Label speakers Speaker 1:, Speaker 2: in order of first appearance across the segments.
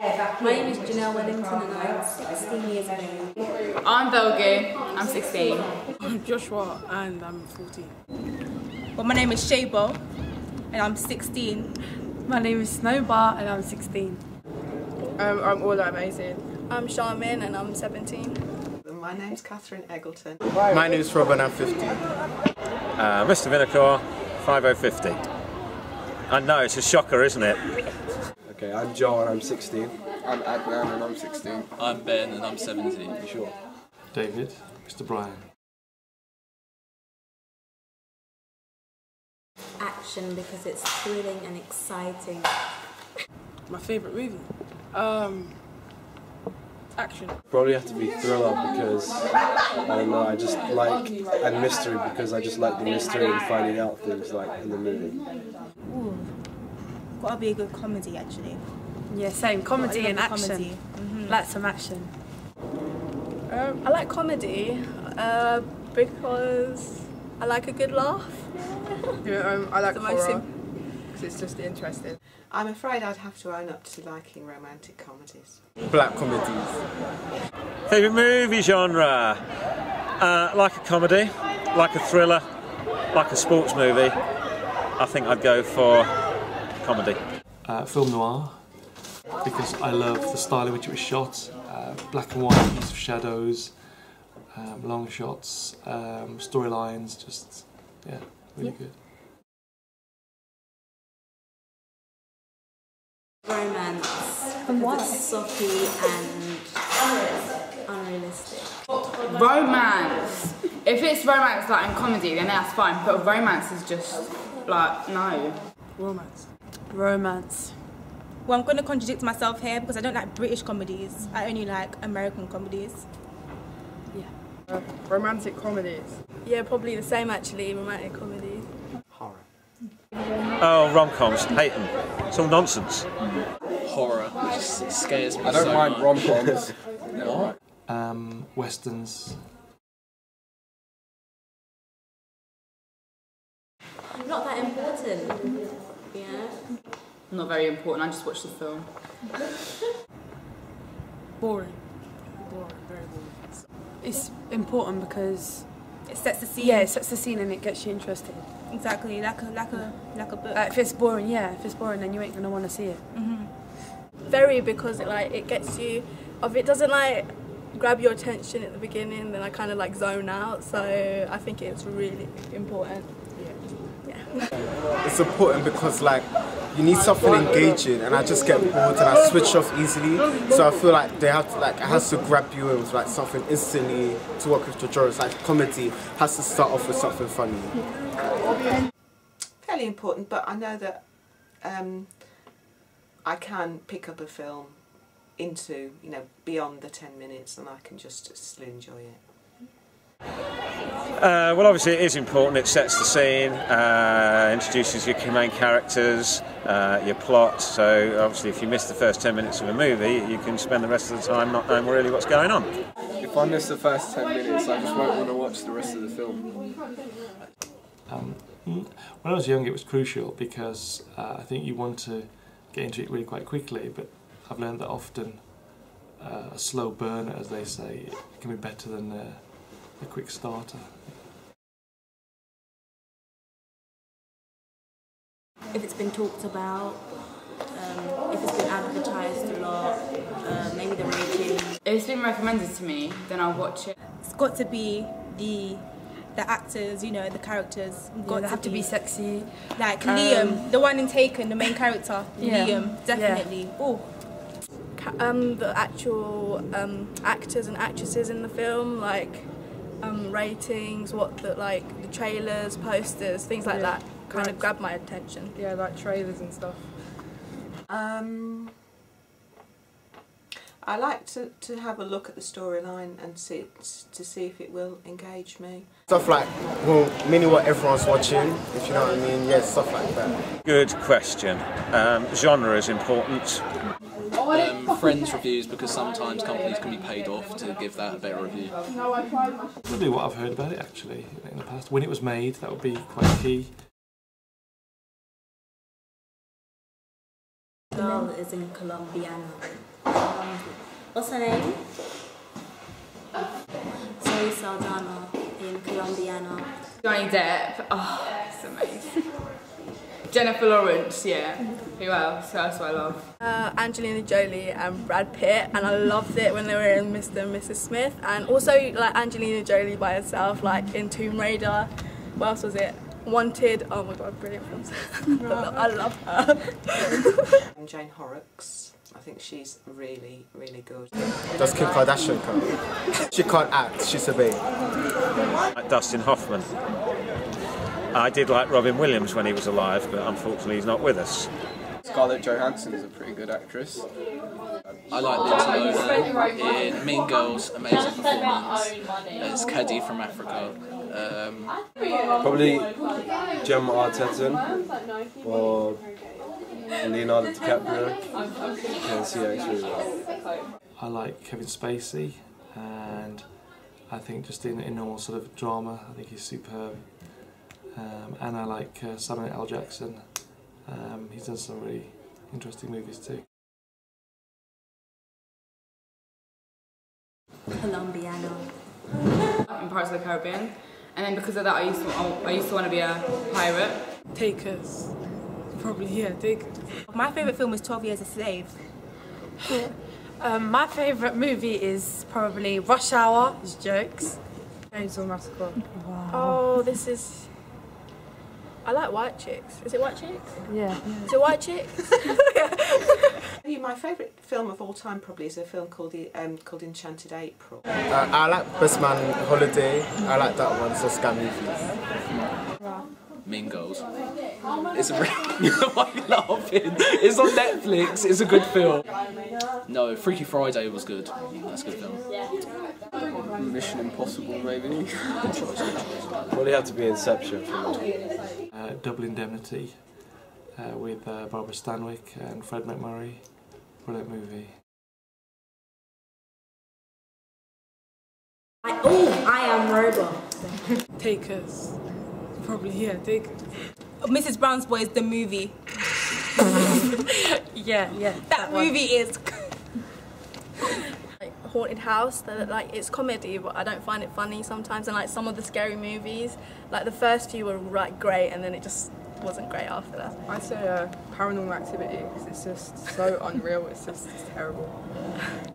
Speaker 1: My name is Janelle Wellington and I'm 16 years of age.
Speaker 2: I'm Belgi, I'm 16.
Speaker 3: I'm Joshua and I'm 14.
Speaker 4: Well, my name is Shabo and I'm 16.
Speaker 3: My name is Snowbar and I'm 16.
Speaker 5: I'm All Amazing.
Speaker 4: I'm Charmaine and I'm 17.
Speaker 6: My name's Catherine Eggleton.
Speaker 7: My name's Rob and I'm 15.
Speaker 8: Mr. Vinacore, 5050. I know, it's a shocker, isn't it?
Speaker 7: Okay, I'm Joe and I'm 16.
Speaker 9: I'm Adnan and I'm 16.
Speaker 10: I'm Ben and I'm 17.
Speaker 9: You sure?
Speaker 11: David, Mr. Brian.
Speaker 1: Action, because it's thrilling and exciting.
Speaker 3: My favourite movie? Action.
Speaker 7: Probably have to be thriller because I don't know, I just like, and mystery because I just like the mystery and finding out things like in the movie.
Speaker 4: Ooh, gotta be a good comedy actually.
Speaker 3: Yeah, same. Comedy and action.
Speaker 4: Comedy.
Speaker 3: Like some action.
Speaker 5: I like comedy because I like a good laugh. I like horror because it's just interesting.
Speaker 6: I'm afraid I'd have to own up to liking romantic comedies.
Speaker 7: Black comedies.
Speaker 8: Favourite movie genre? Like a comedy, like a thriller, like a sports movie. I think I'd go for comedy.
Speaker 11: Film noir, because I love the style in which it was shot. Black and white, use of shadows, long shots, storylines, just, yeah, really good.
Speaker 1: Romance. Because it's soppy and unrealistic.
Speaker 2: Romance. If it's romance like in comedy, then that's fine. But romance is just like no.
Speaker 3: Romance. Romance.
Speaker 4: Well, I'm going to contradict myself here because I don't like British comedies. I only like American comedies.
Speaker 5: Yeah. Romantic comedies.
Speaker 4: Yeah, probably the same actually, romantic comedies.
Speaker 7: Horror.
Speaker 8: Oh, rom-coms, hate them. It's all nonsense.
Speaker 10: Horror, it just scares me.
Speaker 9: I don't mind rom-coms.
Speaker 11: What? Westerns.
Speaker 1: Not that important. Yeah.
Speaker 2: Not very important, I just watched the film.
Speaker 3: Boring. Boring, very boring. It's important because
Speaker 4: it sets the scene.
Speaker 3: Yeah, it sets the scene and it gets you interested.
Speaker 4: Exactly, like a book.
Speaker 3: If it's boring, yeah. If it's boring, then you ain't gonna want to see it.
Speaker 5: Very, because it gets you. If it doesn't grab your attention at the beginning, then I kind of zone out. So I think it's really important. Yeah.
Speaker 7: It's important because you need something engaging, and I just get bored and I switch off easily. So I feel like they have to it has to grab you in with something instantly to work with the genres. Like comedy has to start off with something funny.
Speaker 6: Fairly important, but I know that I can pick up a film into beyond the 10 minutes, and I can just still enjoy it.
Speaker 8: Well, obviously it is important. It sets the scene, introduces your main characters, your plot. So obviously if you miss the first 10 minutes of a movie, you can spend the rest of the time not knowing really what's going on.
Speaker 9: If I miss the first 10 minutes, I just won't want to watch the rest of the film.
Speaker 11: When I was young, it was crucial because I think you want to get into it really quite quickly, but I've learned that often a slow burner, as they say, can be better than a quick starter.
Speaker 1: If it's been talked about, if it's been advertised a lot, maybe the rating.
Speaker 2: If it's been recommended to me, then I'll watch it.
Speaker 4: It's got to be the actors, the characters.
Speaker 3: They have to be sexy.
Speaker 4: Like Liam, the one in Taken, the main character.
Speaker 3: Yeah.
Speaker 4: Liam, definitely.
Speaker 3: Yeah.
Speaker 4: Oh.
Speaker 5: The actual actors and actresses in the film, ratings, the trailers, posters, things like that, kind of grab my attention. Yeah, like trailers and stuff.
Speaker 6: I like to have a look at the storyline and see if it will engage me.
Speaker 7: Stuff meaning what everyone's watching, if you know what I mean. Yeah, stuff like that.
Speaker 8: Good question. Genre is important.
Speaker 10: Friends reviews, because sometimes companies can be paid off to give that a better review.
Speaker 11: Probably what I've heard about it actually in the past. When it was made, that would be quite key.
Speaker 1: Girl is in Colombiana. What's her name? Zoe Saldana in Colombiana.
Speaker 2: Johnny Depp. Oh, it's amazing. Jennifer Lawrence, yeah. Who else? Who else do I love?
Speaker 5: Angelina Jolie and Brad Pitt, and I loved it when they were in Mr. and Mrs. Smith, and also like Angelina Jolie by herself, like in Tomb Raider. What else was it? Wanted. Oh my god, brilliant films. I love her.
Speaker 6: And Jane Horrocks. I think she's really, really good.
Speaker 7: Does Kim Kardashian count? She can't act, she's a babe.
Speaker 8: Like Dustin Hoffman. I did like Robin Williams when he was alive, but unfortunately he's not with us.
Speaker 9: Scarlett Johansson is a pretty good actress.
Speaker 10: I like Lindsay Lohan in Mean Girls, amazing performance as Caddy from Africa.
Speaker 12: Probably Gemma Arterton or Leonardo DiCaprio. Because he acts really well.
Speaker 11: I like Kevin Spacey, and I think just in normal sort of drama, I think he's superb. And I like Samuel L. Jackson. He's done some really interesting movies too.
Speaker 1: Colombiana.
Speaker 2: In Pirates of the Caribbean, and then because of that, I used to want to be a pirate.
Speaker 3: Takers. Probably, yeah, Takers.
Speaker 4: My favourite film is 12 Years a Slave.
Speaker 3: My favourite movie is probably Rush Hour. It's jokes. Chainsaw Massacre. Wow.
Speaker 5: Oh, this is. I like White Chicks. Is it White Chicks?
Speaker 3: Yeah.
Speaker 5: Is it White Chicks?
Speaker 6: My favourite film of all time probably is a film called Enchanted April.
Speaker 7: I like Best Man Holiday. I like that one. It's a scam movie.
Speaker 10: Mean Girls. It's a why are you laughing? It's on Netflix. It's a good film. No, Freaky Friday was good. That's a good film.
Speaker 9: Mission Impossible, maybe.
Speaker 12: Probably have to be Inception for me.
Speaker 11: Double Indemnity with Barbara Stanwyck and Fred McMurray. Brilliant movie.
Speaker 1: I Am Robot.
Speaker 3: Takers. Probably, yeah, Takers.
Speaker 4: Mrs. Brown's Boys, the movie.
Speaker 3: Yeah.
Speaker 4: That movie is.
Speaker 5: Like Haunted House, like it's comedy, but I don't find it funny sometimes. And like some of the scary movies, like the first few were like great, and then it just wasn't great after that.
Speaker 13: I'd say Paranormal Activity, because it's just so unreal. It's terrible.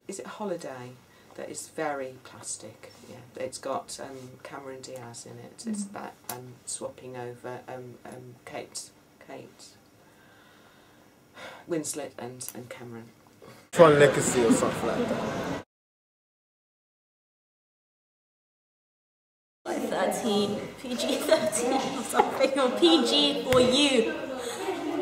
Speaker 6: Is it Holiday? That is very plastic. Yeah, it's got Cameron Diaz in it. It's about swapping over Kate Winslet and Cameron.
Speaker 7: Tron Legacy or something like that.
Speaker 1: Like 13, PG-13 or something, or PG or U.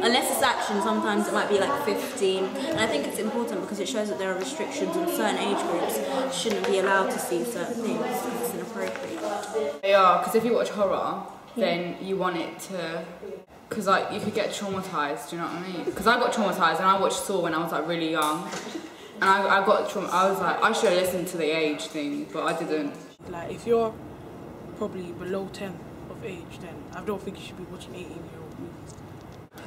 Speaker 1: Unless it's action, sometimes it might be like 15. And I think it's important because it shows that there are restrictions and certain age groups shouldn't be allowed to see certain things because it's inappropriate.
Speaker 2: They are, because if you watch horror, then you want it to, because like you could get traumatised, do you know what I mean? Because I got traumatised and I watched Saw when I was like really young. And I got I was like, I should have listened to the age thing, but I didn't.
Speaker 3: Like if you're probably below 10 of age, then I don't think you should be watching 18-year-old movies.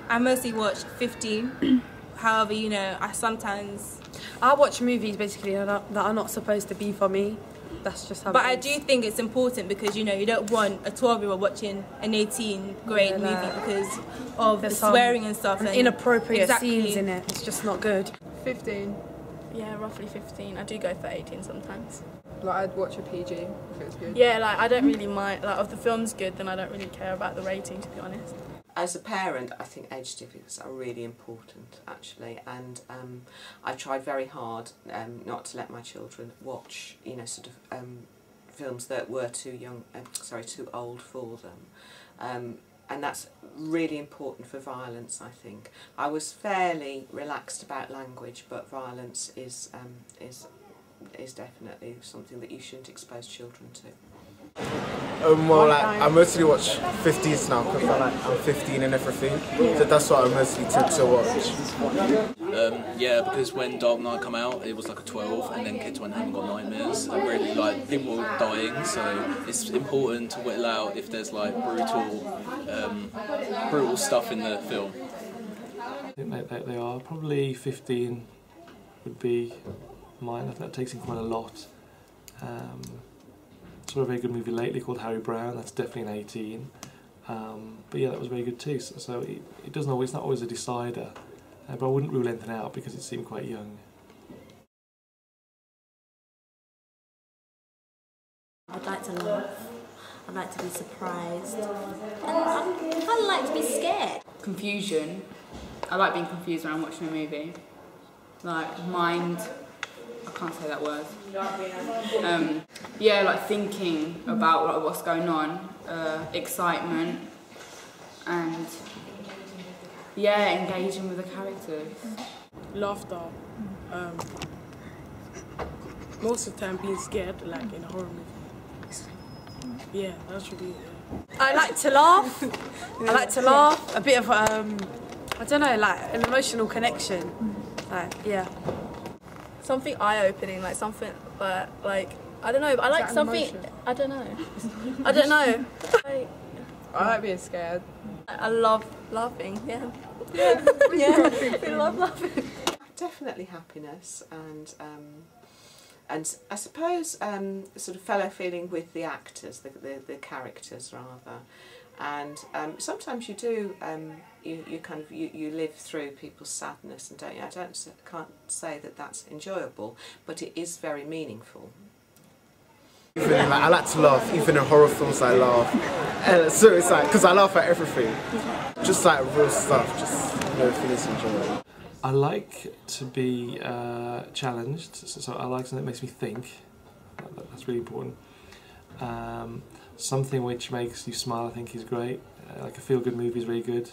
Speaker 4: I mostly watch 15. However, you know,
Speaker 3: I watch movies basically that are not supposed to be for me. That's just how.
Speaker 4: But I do think it's important because you know you don't want a 12-year-old watching an 18-grade movie because of the swearing and stuff. And
Speaker 3: inappropriate scenes in it. It's just not good.
Speaker 13: 15.
Speaker 5: Yeah, roughly 15. I do go for 18 sometimes.
Speaker 13: Like I'd watch a PG if it was good.
Speaker 5: Yeah, like I don't really mind. Like if the film's good, then I don't really care about the rating, to be honest.
Speaker 6: As a parent, I think age certificates are really important, actually, and I tried very hard not to let my children watch, you know, sort of films that were too old for them, and that's really important for violence. I think I was fairly relaxed about language, but violence is definitely something that you shouldn't expose children to.
Speaker 7: Well, like, I mostly watch 15s now because I'm 15 and everything, so that's what I mostly tend to watch.
Speaker 10: Yeah, because when Dark Knight come out, it was like a 12, and then kids went home and got nightmares. And really, like people were dying, so it's important to whittle out if there's like brutal stuff in the film.
Speaker 11: I think they are probably 15 would be mine. I think that takes in quite a lot. Saw a very good movie lately called Harry Brown. That's definitely an 18. But yeah, that was very good too. So it doesn't always, it's not always a decider. But I wouldn't rule anything out because it seemed quite young.
Speaker 1: I'd like to laugh. I'd like to be surprised. And I'd kind of like to be scared.
Speaker 2: Confusion. I like being confused when I'm watching a movie. Like mind. I can't say that word. Yeah, like thinking about like what's going on, excitement, and yeah, engaging with the characters.
Speaker 3: Laughter. Most of the time being scared, like in a horror movie. Yeah, that should be it.
Speaker 14: I like to laugh. I like to laugh. A bit of I don't know, like an emotional connection. Like, yeah.
Speaker 5: Something eye-opening, like something, but like I don't know. I like something. I don't know. I don't know.
Speaker 13: I like being scared.
Speaker 5: I love laughing. Yeah. Yeah. We love laughing.
Speaker 6: Definitely happiness and I suppose sort of fellow feeling with the actors, the characters rather, and sometimes you do you kind of you live through people's sadness and don't you? Can't say that that's enjoyable, but it is very meaningful.
Speaker 7: Even like, I like to laugh, even in horror films I laugh. So it's like, because I laugh at everything. Just like real stuff, just everything is enjoyable.
Speaker 11: I like to be challenged, so I like something that makes me think. That's really important. Something which makes you smile I think is great. Like a feel-good movie is really good.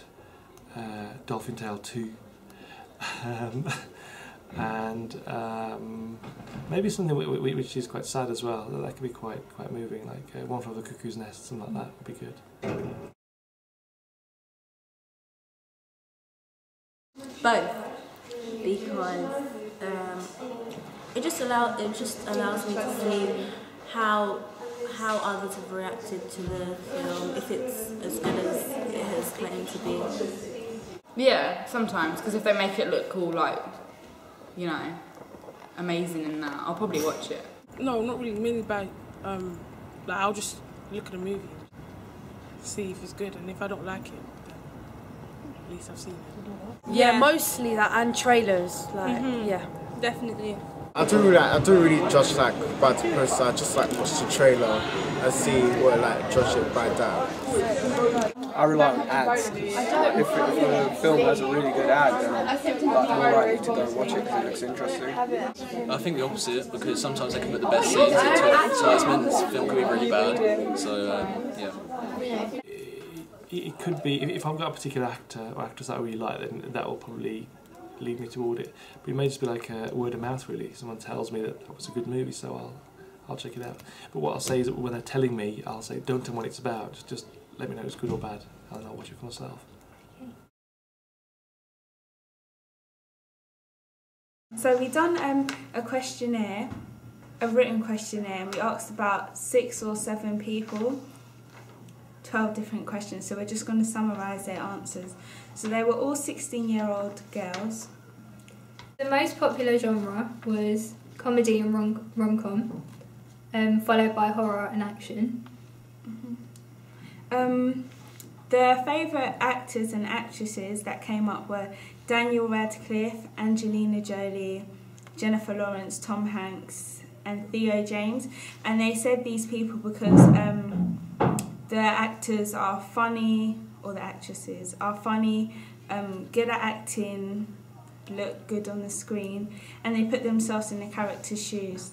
Speaker 11: Dolphin Tale 2. And maybe something which is quite sad as well. That can be quite moving, like One Flew Over the Cuckoo's Nest, something like that would be good.
Speaker 1: Both, because it just allows me to see how others have reacted to the film, if it's as good as it has claimed to be.
Speaker 2: Yeah, sometimes, because if they make it look cool, like, you know, amazing and that, I'll probably watch it.
Speaker 3: No, not really. Mainly by, like I'll just look at the movie, see if it's good, and if I don't like it, then at least I've seen it.
Speaker 14: Yeah, mostly that and trailers. Like, yeah,
Speaker 4: definitely.
Speaker 7: I don't really judge like by the poster. I just like watch the trailer and see what like judge it by that.
Speaker 9: I rely on ads. If a film has a really good ad, then I'm more likely to go and watch it because it looks interesting.
Speaker 10: I think the opposite, because sometimes they can put the best scenes into it, so it's meant this film can be really bad. So yeah.
Speaker 11: It could be, if I've got a particular actor or actress that I really like, then that will probably lead me toward it. But it may just be like a word of mouth really. Someone tells me that was a good movie, so I'll check it out. But what I'll say is that when they're telling me, I'll say, don't tell me what it's about, just let me know if it's good or bad, and then I'll watch it for myself.
Speaker 15: So we've done a questionnaire, a written questionnaire, and we asked about 6 or 7 people, 12 different questions, so we're just going to summarise their answers. So they were all 16-year-old girls.
Speaker 16: The most popular genre was comedy and rom-com, followed by horror and action.
Speaker 15: Their favourite actors and actresses that came up were Daniel Radcliffe, Angelina Jolie, Jennifer Lawrence, Tom Hanks and Theo James, and they said these people because the actors are funny, or the actresses are funny, good at acting, look good on the screen, and they put themselves in the character's shoes.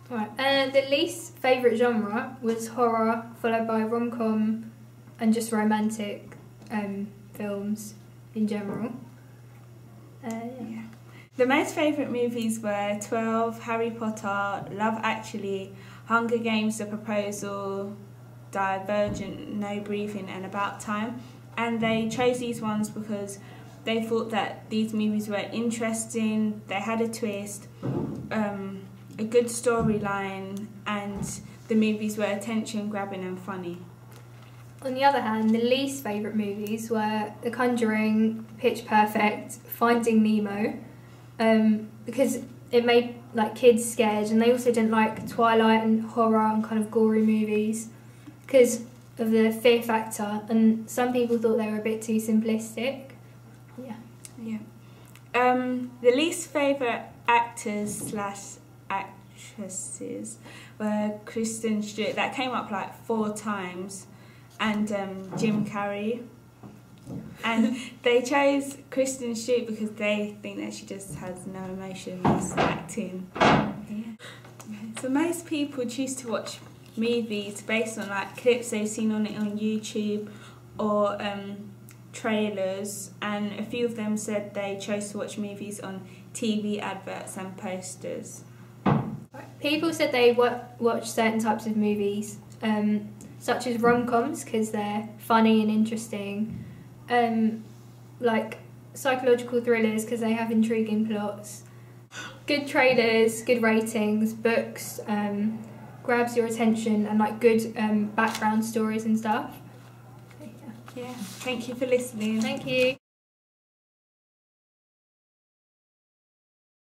Speaker 16: Right. The least favourite genre was horror, followed by rom-com and just romantic films in general.
Speaker 15: Yeah. The most favourite movies were 12, Harry Potter, Love Actually, Hunger Games, The Proposal, Divergent, No Breathing and About Time. And they chose these ones because they thought that these movies were interesting, they had a twist, a good storyline, and the movies were attention-grabbing and funny.
Speaker 16: On the other hand, the least favourite movies were The Conjuring, Pitch Perfect, Finding Nemo, because it made like kids scared, and they also didn't like Twilight and horror and kind of gory movies because of the fear factor, and some people thought they were a bit too simplistic.
Speaker 15: Yeah. The least favourite actors / actresses were Kristen Stewart, that came up like 4 times, and Jim Carrey. And they chose Kristen Stewart because they think that she just has no emotions acting. So most people choose to watch movies based on like clips they've seen on it on YouTube or trailers, and a few of them said they chose to watch movies on TV adverts and posters.
Speaker 16: People said they watch certain types of movies, such as rom-coms because they're funny and interesting, like psychological thrillers because they have intriguing plots, good trailers, good ratings, books, grabs your attention, and like good background stories and stuff.
Speaker 15: Yeah, thank you for listening.
Speaker 16: Thank you.